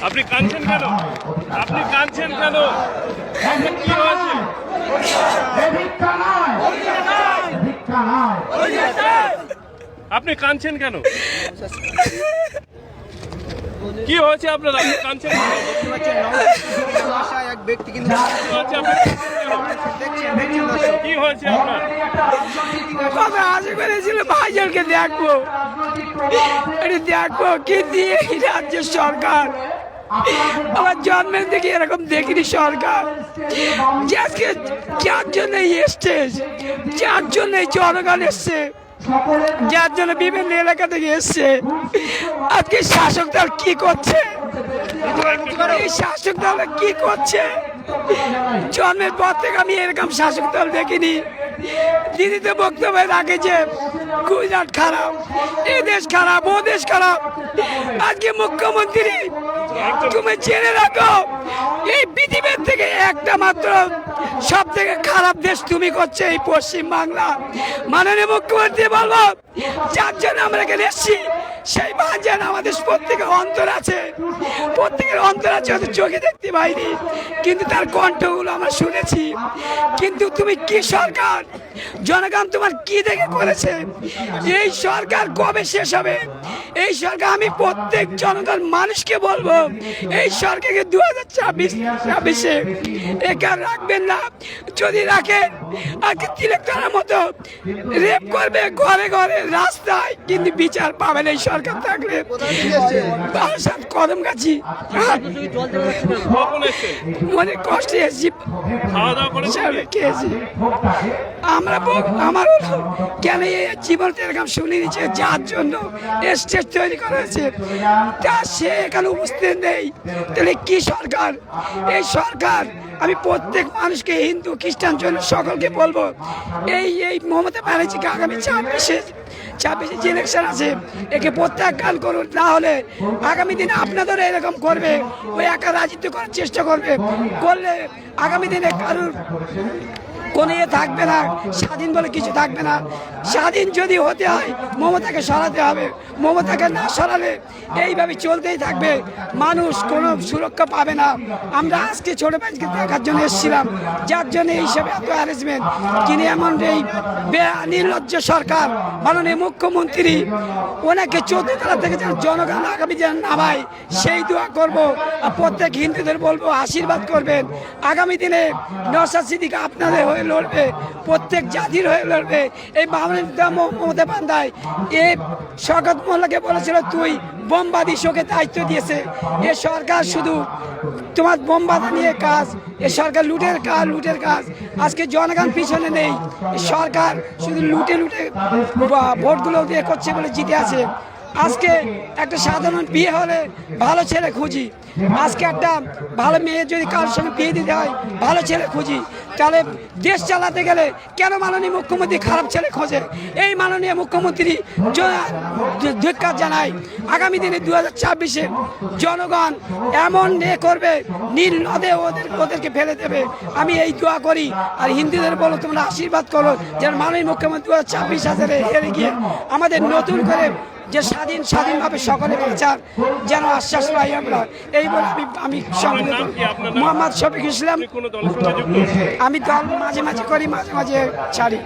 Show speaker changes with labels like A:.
A: আপনি কাঁদছেন কেন? আপনি কাঁদছেন কেন? কি হয়েছে? আপনি কাঁদছেন কেন? কি হয়েছে আপনার? আপনি কাঁদছেন কি হয়েছে আপনার?
B: ভাইজানকে দেখবো, দেখবো কি দিয়ে রাজ্য সরকার আমার জন্মের থেকে এরকম দেখিনি সরকার। আজকে যার জন্য এসছে, যার জন্য জনগণ এসছে, যার জন্য বিভিন্ন এলাকা থেকে এসছে, আজকে শাসক দল কি করছে? এই শাসক দল কি করছে? জন্মের পর থেকে আমি এরকম শাসক দল দেখিনি। দিদি তো বক্তব্য রাখে যে গুজরাট খারাপ, এই দেশ খারাপ, ও দেশ খারাপ। আজকে মুখ্যমন্ত্রী, তুমি জেনে রাখো এই পৃথিবীর থেকে একটা মাত্র সব থেকে খারাপ দেশ তুমি করছে এই পশ্চিম বাংলা। মাননীয় মুখ্যমন্ত্রী বলবো, যার জন্য আমরা এখানে এসেছি সেই বাজার আমাদের প্রত্যেকের অন্তর আছে, প্রত্যেকের অন্তর আছে, হয়তো চোখে দেখতে পাইনি কিন্তু তার কণ্ঠগুলো আমরা শুনেছি। কিন্তু তুমি কি সরকার? জনগণ তোমার কি দেখে করেছে? এই সরকার কবে শেষ হবে? এই সরকার, আমি প্রত্যেক জনগণ মানুষকে বলবো, এই সরকারকে 2026-26-এ একা রাখবেন না। যদি রাখেন আজকে তিলেকতলার মতো রেপ করবে ঘরে ঘরে রাস্তায়, কিন্তু বিচার পাবেন এই সরকার থাকলে। কদম গাছি অনেক কষ্টে এসেছি, খেয়েছি আমরা। আমার কেন এই জীবনটা এরকম শুনে নিচ্ছে, যার জন্য স্টেজ তৈরি করা হয়েছে তা সে এখানে উপস্থিত নেই। তাহলে কি সরকার? এই সরকার, আমি প্রত্যেক মানুষকে, হিন্দু খ্রিস্টান জন্য সকলকে বলবো, এই মমতা ব্যানার্জিকে আগামী 26 যে ইলেকশন আছে একে প্রত্যাখ্যান করুন। তাহলে আগামী দিনে আপনাদের এরকম করবে, ওই একা রাজত্ব করার চেষ্টা করলে আগামী দিনে কারোর কোনো ইয়ে থাকবে না, স্বাধীন বলে কিছু থাকবে না। স্বাধীন যদি হতে হয় মমতাকে সরাতে হবে, মমতাকে না সরালে এইভাবে চলতেই থাকবে, মানুষ কোনো সুরক্ষা পাবে না। আমরা আজকে ছোট ভাইকে দেখার জন্য এসেছিলাম, যার জন্য এইসব এত অ্যারেঞ্জমেন্ট। কিন্তু এমন এই নির্লজ্জ সরকার, মাননীয় মুখ্যমন্ত্রী ওনাকে 14 তলা থেকে যেন জনগণ আগামী যেন নামায় সেই দোয়া করব। আর প্রত্যেক হিন্দুদের বলবো আশীর্বাদ করবেন। আগামী দিনে নওশাদ সিদ্দিকী আপনাদের হয়ে লড়বে, প্রত্যেক জাতির হয়ে লড়বে। এই মমতা বান্দায় এ শওকত মোল্লাকে বলেছিল তুই বোমবাদী, শোকে দায়িত্ব দিয়েছে। এ সরকার শুধু তোমার বোমবাদা নিয়ে কাজ, এ সরকার লুটের কাজ। আজকে জনগণ পিছনে নেই, সরকার শুধু লুটে ভোটগুলো দিয়ে করছে বলে জিতে আছে। আজকে একটা সাধারণ বিয়ে হলে ভালো ছেলে খুঁজি, আজকে একটা ভালো মেয়ে যদি কারোর সঙ্গে বিয়ে দিতে হয় ভালো ছেলে খুঁজি। তাহলে দেশ চালাতে গেলে কেন মাননীয় মুখ্যমন্ত্রী খারাপ ছেলে খোঁজে? এই মাননীয় মুখ্যমন্ত্রী ধিক্কার জানায়। আগামী দিনে 2026-এ জনগণ এমন করবে, নীল নদে ওদেরকে ফেলে দেবে। আমি এই দোয়া করি। আর হিন্দুদের বলো তোমরা আশীর্বাদ করো যেন মাননীয় মুখ্যমন্ত্রী 2026 হেরে গিয়ে আমাদের নতুন করে যে স্বাধীনভাবে সকলে বাঁচার যেন আশ্বাস পাই আমরা। এই বলে আমি মোহাম্মদ শফিক ইসলাম। আমি দল মাঝে মাঝে করি, মাঝে মাঝে ছাড়ি।